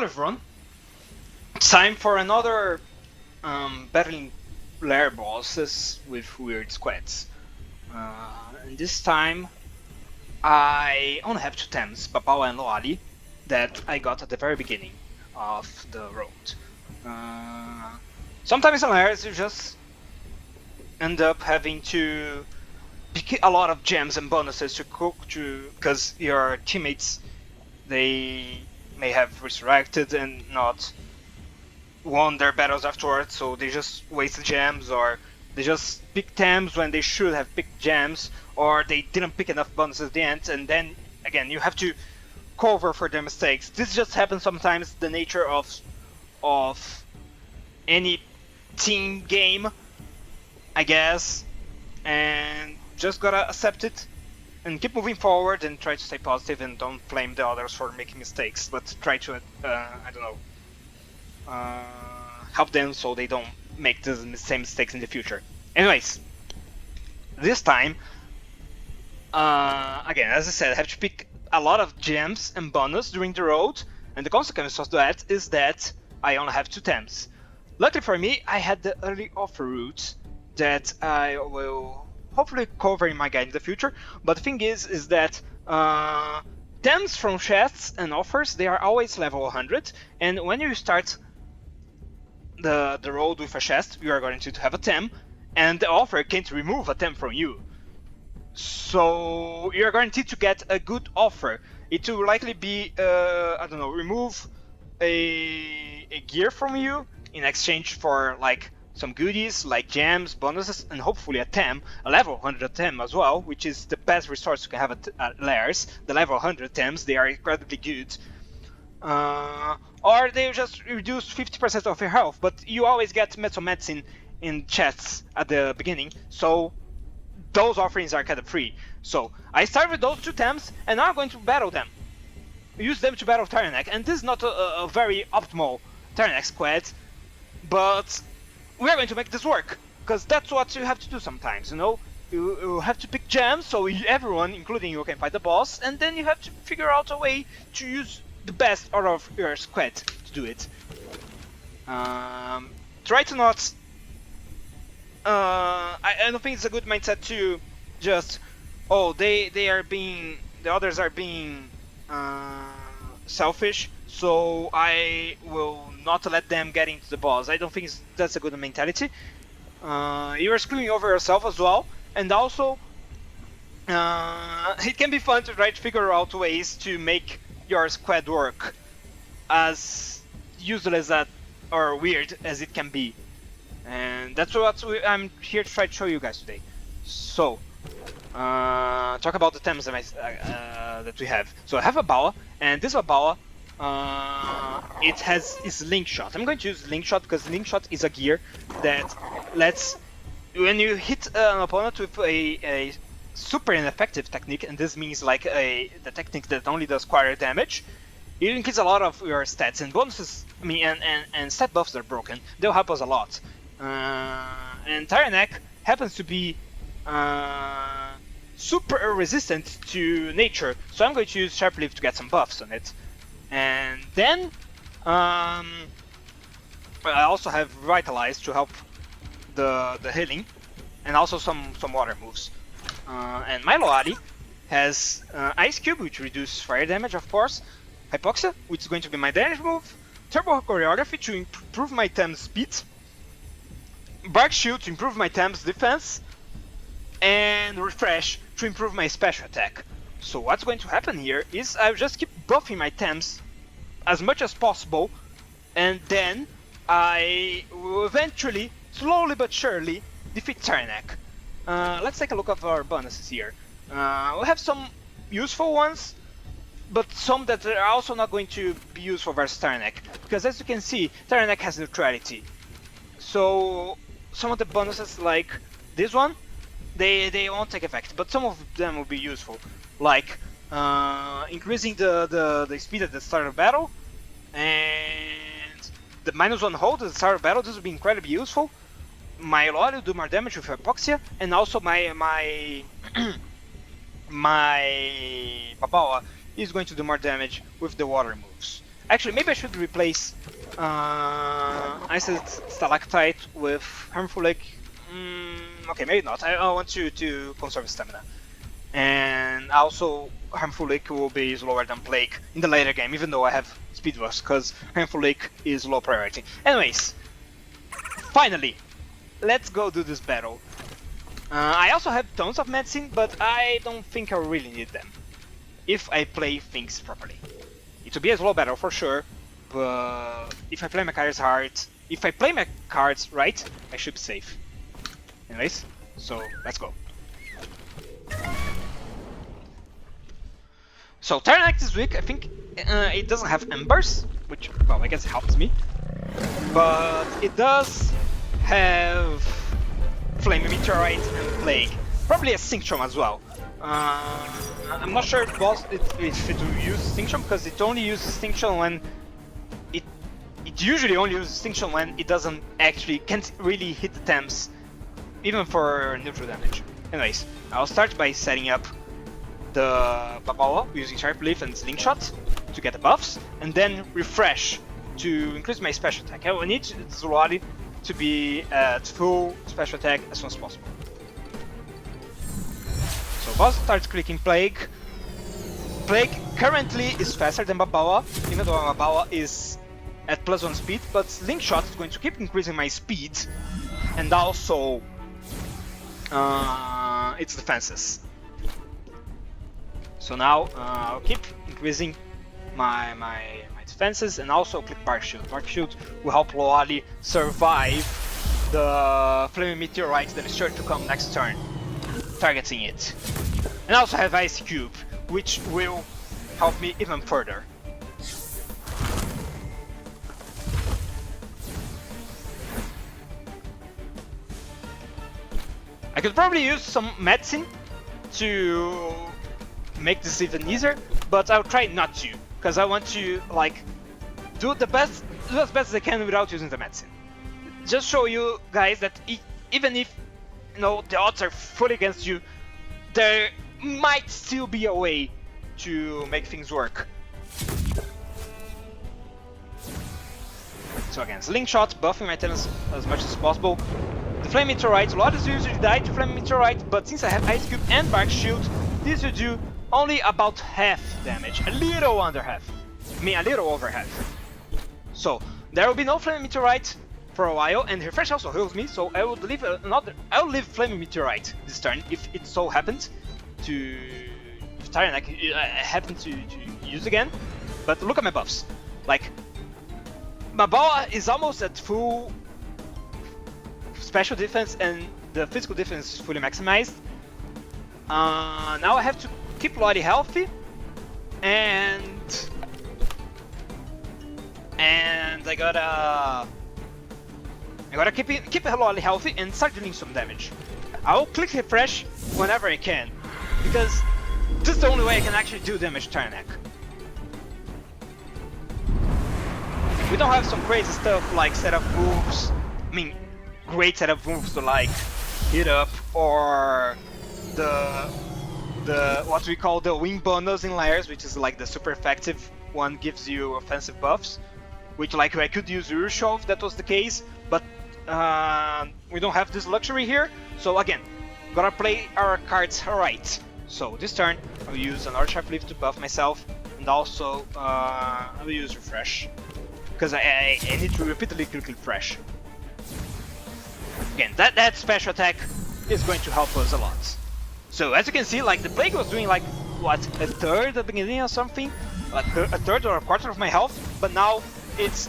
Hello everyone, time for another battling Lair bosses with weird squads. And this time I only have two Temtems, Papao and Loali, that I got at the very beginning of the road. Sometimes in Lairs you just end up having to pick a lot of gems and bonuses to cook because your teammates, they may have resurrected and not won their battles afterwards, so they just wasted gems, or they just picked Tems when they should have picked gems, or they didn't pick enough bonuses at the end, and then again you have to cover for their mistakes. This just happens sometimes, the nature of any team game, I guess, and just gotta accept it and keep moving forward and try to stay positive and don't blame the others for making mistakes, but try to, I don't know, help them so they don't make the same mistakes in the future. Anyways, this time, again, as I said, I have to pick a lot of gems and bonus during the road, and the consequence of that is that I only have two Tems. Luckily for me, I had the early offer route that I will hopefully cover in my guide in the future, but the thing is that Tems from chests and offers, they are always level 100, and when you start the road with a chest, you are going to have a Tem, and the offer can't remove a Tem from you. So you're guaranteed to get a good offer. It will likely be, I don't know, remove a gear from you in exchange for like some goodies like gems, bonuses, and hopefully a Tem, a level 100 Tem as well, which is the best resource you can have at Lairs. The level 100 Tems, they are incredibly good. Or they just reduce 50% of your health, but you always get metal medicine in chests at the beginning, so those offerings are kind of free. So I start with those two Tems, and now I'm going to battle them. Use them to battle Tyranak, and this is not a very optimal Tyranak squad, but we're going to make this work, because that's what you have to do sometimes, you know? You have to pick gems, so everyone, including you, can fight the boss, and then you have to figure out a way to use the best out of your squad to do it. Try to not... I don't think it's a good mindset to just... Oh, they are being... The others are being selfish, so I will not let them get into the boss. I don't think that's a good mentality. You are screwing over yourself as well, and also it can be fun to try to figure out ways to make your squad work, as useless or weird as it can be. And that's what I'm here to try to show you guys today. So, talk about the Tems that we have. So I have a Bawa, and this Bawa, it has its Link Shot. I'm going to use Link Shot because Link Shot is a gear that lets, when you hit an opponent with a super ineffective technique, and this means like the technique that only does quarter damage, it increases a lot of your stats and bonuses. I mean, and stat buffs that are broken. They'll help us a lot. And Tyranak happens to be super resistant to nature, so I'm going to use Sharp Leaf to get some buffs on it. And then I also have Revitalize to help the healing, and also some water moves. And my Loali has Ice Cube, which reduces fire damage, of course, Hypoxia, which is going to be my damage move, Turbo Choreography to improve my Tem's speed, Bark Shield to improve my Tem's defense, and Refresh to improve my special attack. So what's going to happen here is I'll just keep buffing my Tems as much as possible, and then I will eventually, slowly but surely, defeat Tyranak. Let's take a look at our bonuses here. We have some useful ones, but some that are also not going to be useful versus Tyranak, because as you can see, Tyranak has neutrality. So some of the bonuses, like this one, they won't take effect, but some of them will be useful, like increasing the speed at the start of battle, and the -1 hold at the start of battle. This will be incredibly useful. My Loari will do more damage with Hypoxia, and also my Papawa is going to do more damage with the water moves. Actually, maybe I should replace Iced Stalactite with Harmful Lake. Okay, maybe not. I want to conserve stamina. And also, Harmful Lake will be slower than Plague in the later game, even though I have Speed Rush, because Harmful Lake is low priority. Anyways, finally, let's go do this battle. I also have tons of medicine, but I don't think I really need them if I play things properly. It will be a slow battle for sure, but if I play my cards hard, if I play my cards right, I should be safe. Anyways, so let's go. So Tyranak this week, I think it doesn't have Embers, which, well, I guess helps me. But it does have Flame Meteorite and Plague. Probably a Synchron as well. I'm not sure if it will use Synchron, because it only uses Synchron when it usually only uses Synchron when it can't really hit the Temps, even for neutral damage. Anyways, I'll start by setting up the Babawa using Sharp Leaf and Slingshot to get the buffs, and then refresh to increase my special attack. I will need Zulari to be at full special attack as soon as possible. So boss starts clicking Plague. Plague currently is faster than Babawa, even though Babawa is at +1 speed, but Slingshot is going to keep increasing my speed and also its defenses. So now I'll keep increasing my defenses and also click Bark Shield. Bark Shield will help Loali survive the Flaming Meteorite that is sure to come next turn, targeting it. And I also have Ice Cube, which will help me even further. I could probably use some medicine to make this even easier, but I'll try not to, because I want to do as best as I can without using the medicine. Just show you guys that even if the odds are fully against you, there might still be a way to make things work. So again, Slingshot, buffing my talents as much as possible. The Flame Meteorite, a lot of usually die to Flame Meteorite, but since I have Ice Cube and Bark Shield, this will do only about half damage, a little under half. I mean, a little over half. So there will be no Flame Meteorite for a while, and Refresh also heals me, so I will leave I'll leave Flame Meteorite this turn if it so happens to Tyranak happen to use again. But look at my buffs. Like, my Babawa is almost at full special defense and the physical defense is fully maximized. Now I have to keep Lottie healthy and I gotta keep Lottie healthy and start dealing some damage. I will click refresh whenever I can, because this is the only way I can actually do damage to Tyranak. We don't have some crazy stuff like set of moves, I mean great set of moves to like hit up, or the what we call the wing bonus in Lairs, which is like the super effective one, gives you offensive buffs, which like I could use Urusho if that was the case, but we don't have this luxury here. So again, gotta play our cards right. So this turn I'll use another Sharp Leaf to buff myself, and also I will use refresh, because I need to repeatedly click refresh. Again, that special attack is going to help us a lot. So as you can see, like the Plague was doing like what, a third at the beginning or something, like a third or a quarter of my health, but now it's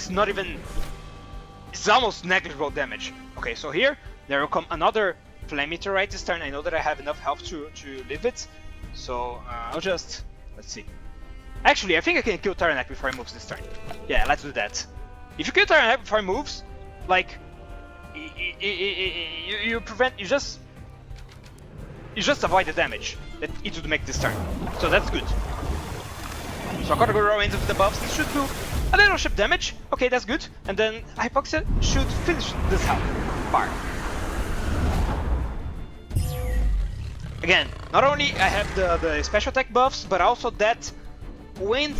not even, it's almost negligible damage. Okay, so here there will come another Flame Meteorite this turn. I know that I have enough health to leave it, so I'll just, let's see. Actually, I think I can kill Tyranak before he moves this turn. Yeah, let's do that. If you kill Tyranak before he moves, like you just avoid the damage that it would make this turn. So that's good. So I gotta go roll into the buffs. This should do a little ship damage. Okay, that's good. And then Hypoxia should finish this health bar. Again, not only I have the special attack buffs, but also that when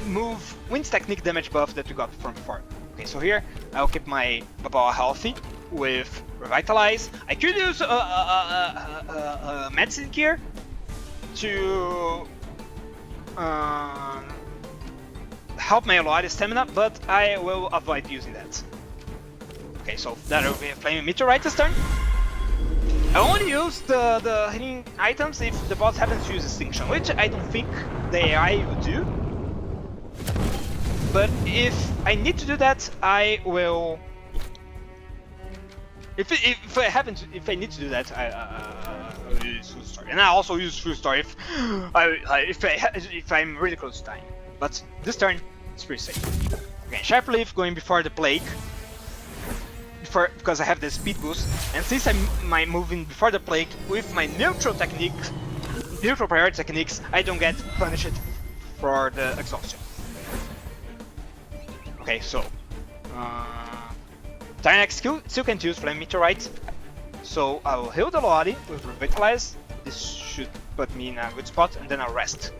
remove Wind's Technique damage buff that we got from before. Okay, so here I'll keep my Babawa healthy with Revitalize. I could use Medicine Gear to help my Lord stamina, but I will avoid using that. Okay, so that will be a Flaming Meteorite this turn. I only use the healing items if the boss happens to use Extinction, which I don't think the AI would do. But if I need to do that, I will. If I need to do that, I will use Full Story, and I also use Full Story if I'm really close to dying. But this turn, it's pretty safe. Okay, Sharp Leaf going before the Plague, because I have the speed boost, and since I'm moving before the Plague with my neutral priority techniques, I don't get punished for the exhaustion. Okay, so Tyranak still can't use Flame Meteorite, so I will heal the Lodi with Revitalize. This should put me in a good spot, and then I'll rest.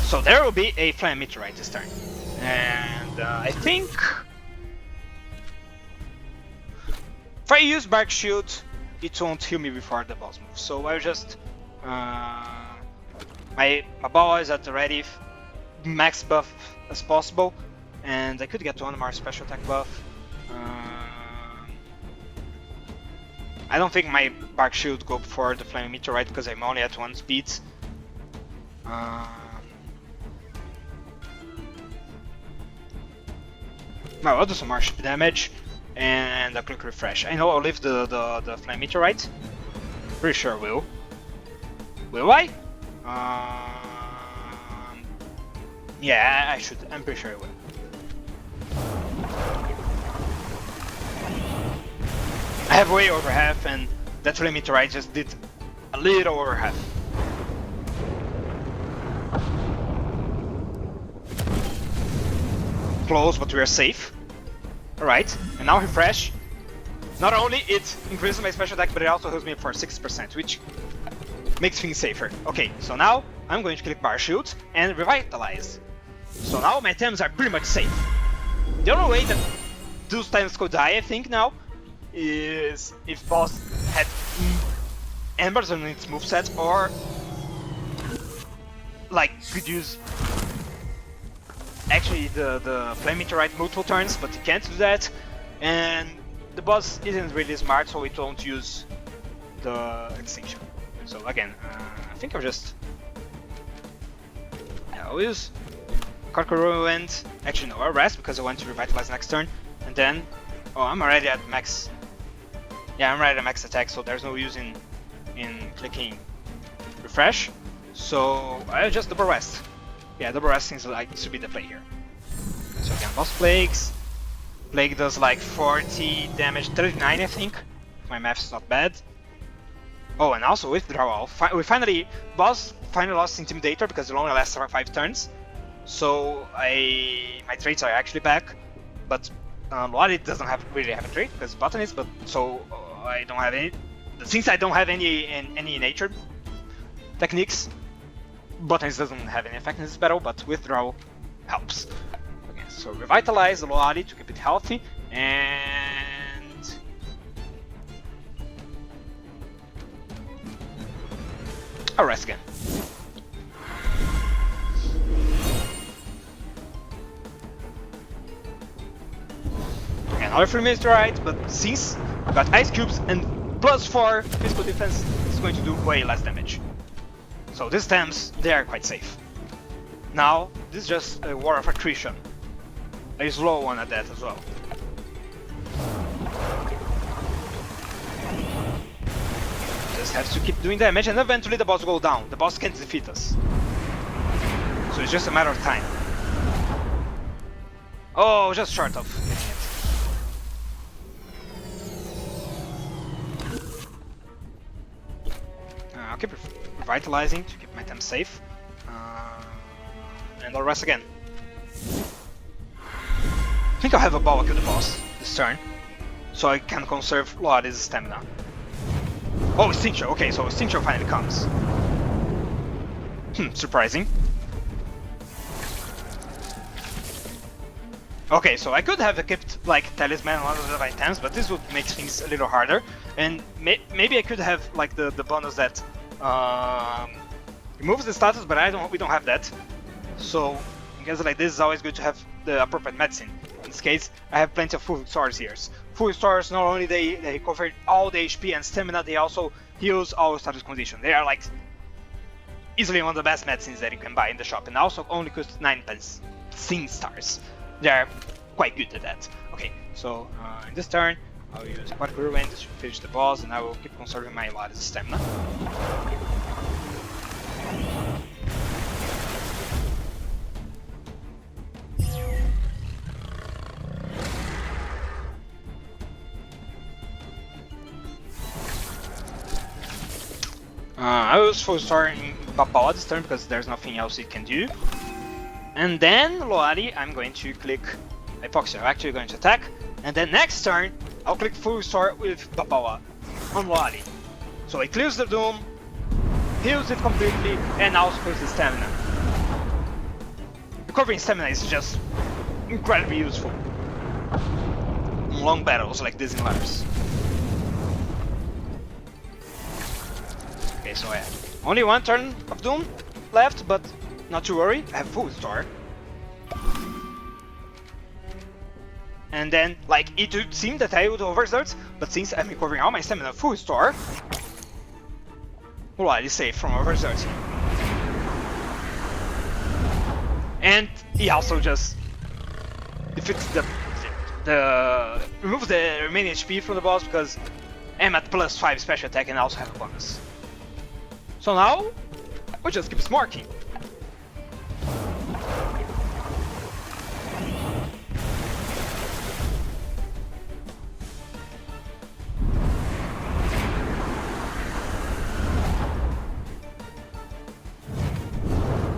So there will be a Flame Meteorite this turn, and I think if I use Bark Shield, it won't heal me before the boss moves. So I'll just my ball is at the ready max buff as possible, and I could get one more special attack buff. I don't think my Bark Shield go before the Flaming Meteorite because I'm only at 1 speed. Well, I'll do some more damage and a quick refresh. I know I'll leave the Flame Meteorite. Pretty sure I will. Will I? Yeah, I should. I'm pretty sure I will. I have way over half, and that Flame Meteorite just did a little over half. Close, but we are safe. Alright, and now refresh. Not only it increases my special attack, but it also heals me for 6%, which makes things safer. Okay, so now I'm going to click Bar Shield and Revitalize. So now my Temtems are pretty much safe. The only way that those Temtems could die, I think now, is if boss had Embers on its moveset, or like could use actually the Flame Meteorite multiple turns, but it can't do that, and the boss isn't really smart, so it won't use the Extinction. So again, I think I'll use Corcoran and actually no, I'll rest because I want to Revitalize next turn, and then I'm already at max. Yeah, I'm already at max attack, so there's no use in clicking refresh. So I'll just double rest. Yeah, double rest seems like to be the play here. So again, boss Plagues. Plague does like 40 damage, 39 I think. If my math is not bad. Oh, and also withdrawal. Boss finally lost Intimidator because it only lasts for 5 turns. So my traits are actually back, but Lodi doesn't really have a trait because botanist. But so I don't have any. Since I don't have any nature techniques, botanist doesn't have any effect in this battle. But withdrawal helps. Okay, so revitalize the Lodi to keep it healthy, and I'll rest again. Another 3 minutes right, but since we got ice cubes and +4 physical defense, it's going to do way less damage. So these Temtems, they are quite safe. Now, this is just a war of attrition. A slow one at that as well. Just have to keep doing damage, and eventually the boss will go down. The boss can't defeat us. So it's just a matter of time. Oh, just short of getting it. I'll keep revitalizing to keep my Temtems safe. And I'll rest again. I think I'll have a Bawa kill the boss this turn, so I can conserve Lodi's stamina. Oh, Extinction. Okay, so Extinction finally comes. Surprising. Okay, so I could have equipped like Talisman and other items, but this would make things a little harder. And maybe I could have like the bonus that removes the status, but we don't have that. So I guess like this is always good to have the appropriate medicine. In this case, I have plenty of full restores here. Full restores, not only they recover all the HP and stamina, they also heals all status condition. They are like easily one of the best medicines that you can buy in the shop, and also only cost 9 pence. Sing stars. They're quite good at that. Okay, so in this turn, I'll use Aquatic Whirlwind to finish the boss, and I will keep conserving my Lari's stamina. I will full star in Papal this turn because there's nothing else it can do. And then Loari, I'm going to click Hypoxia. I'm actually going to attack. And then next turn, I'll click full restore with Babawa on Loari. So it clears the Doom, heals it completely, and also clears the stamina. Recovering stamina is just incredibly useful in long battles like this in Lairs. Okay, so I have only one turn of Doom left, but not to worry, I have full restore. And then, like, it would seem that I would overexert, but since I'm recovering all my stamina full restore, well, is safe from overexerting. And he also just defeats removes the remaining HP from the boss because I'm at +5 special attack and I also have a bonus. So now, we just keep smarking.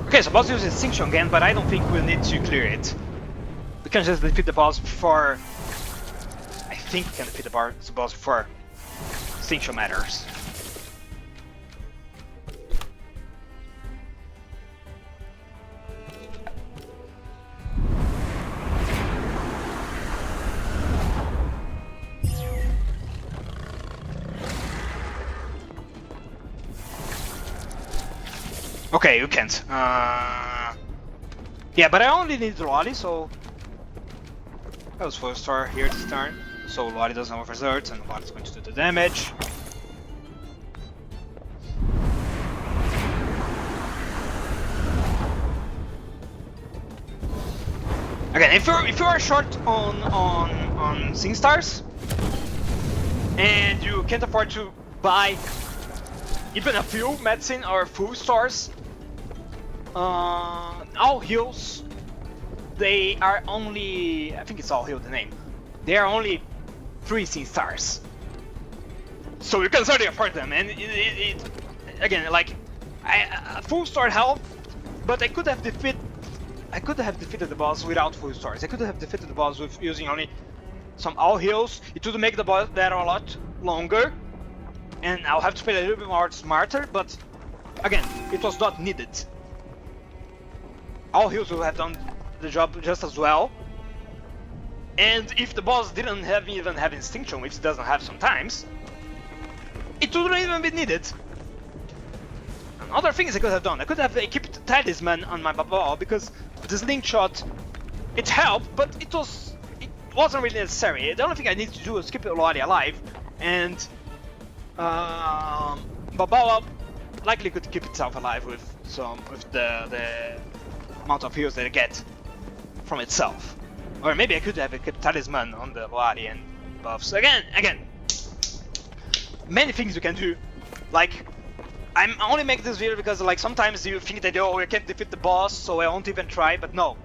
Okay, so boss uses Extinction again, but I don't think we'll need to clear it. We can just defeat the boss before... I think we can defeat the boss before Extinction matters. Okay, you can't. Yeah, but I only need Loli, so that was full star here this turn. So Loli doesn't overexert, and Loli's going to do the damage. Again, if you are short on Sing Stars and you can't afford to buy even a few medicine or full stars, all heals, they are only, I think it's all heal the name, they are only 3 Sing Stars. So you can certainly afford them, and it again, like, a full star health, but I could have defeated the boss without full stars. I could have defeated the boss with using only some all heals. It would make the boss battle a lot longer, and I'll have to play a little bit more smarter, but again, it was not needed. All heals will have done the job just as well. And if the boss didn't even have Instinction, which it doesn't have sometimes, it wouldn't even be needed. And other things I could have done. I could have equipped Talisman on my Baba because the slingshot, it helped, but it wasn't really necessary. The only thing I need to do is keep Lori alive, and Baba likely could keep itself alive with the amount of heals that it get from itself. Or maybe I could have kept Talisman on the Lari and buffs. Again, many things you can do. Like, I'm only making this video because, like, sometimes you think that, oh, I can't defeat the boss, so I won't even try, but no.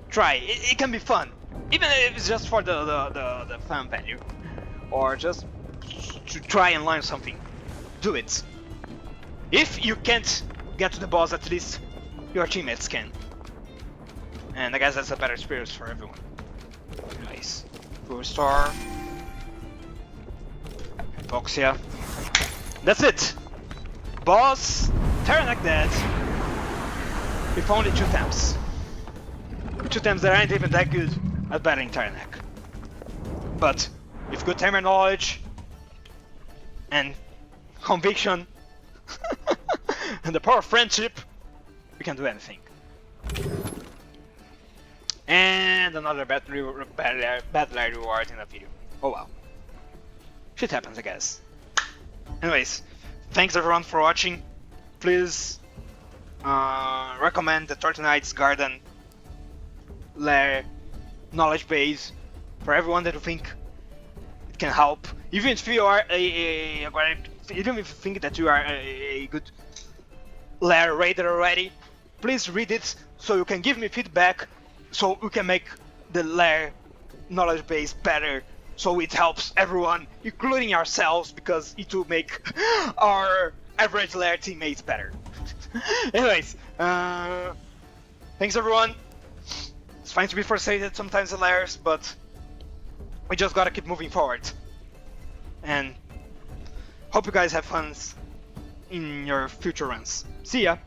Try. It can be fun. Even if it's just for the fan value. Or just to try and learn something. Do it. If you can't get to the boss, at least your teammates can. And I guess that's a better experience for everyone. Nice. Full star. Boxia. That's it! Boss, Tyranak dead. With only 2 Temps. 2 Temps that aren't even that good at battling Tyranak. But with good timer knowledge and conviction and the power of friendship, we can do anything. And another battle reward in the video. Oh wow. Shit happens, I guess. Anyways, thanks everyone for watching. Please recommend the Tyranak's Garden Lair knowledge base for everyone that you think it can help. Even if you are even if you think that you are a good Lair raider already, please read it so you can give me feedback, so we can make the Lair knowledge base better, so it helps everyone, including ourselves, because it will make our average Lair teammates better. Anyways, thanks everyone. It's fine to be frustrated sometimes in Lairs, but we just gotta keep moving forward. And hope you guys have fun in your future runs. See ya!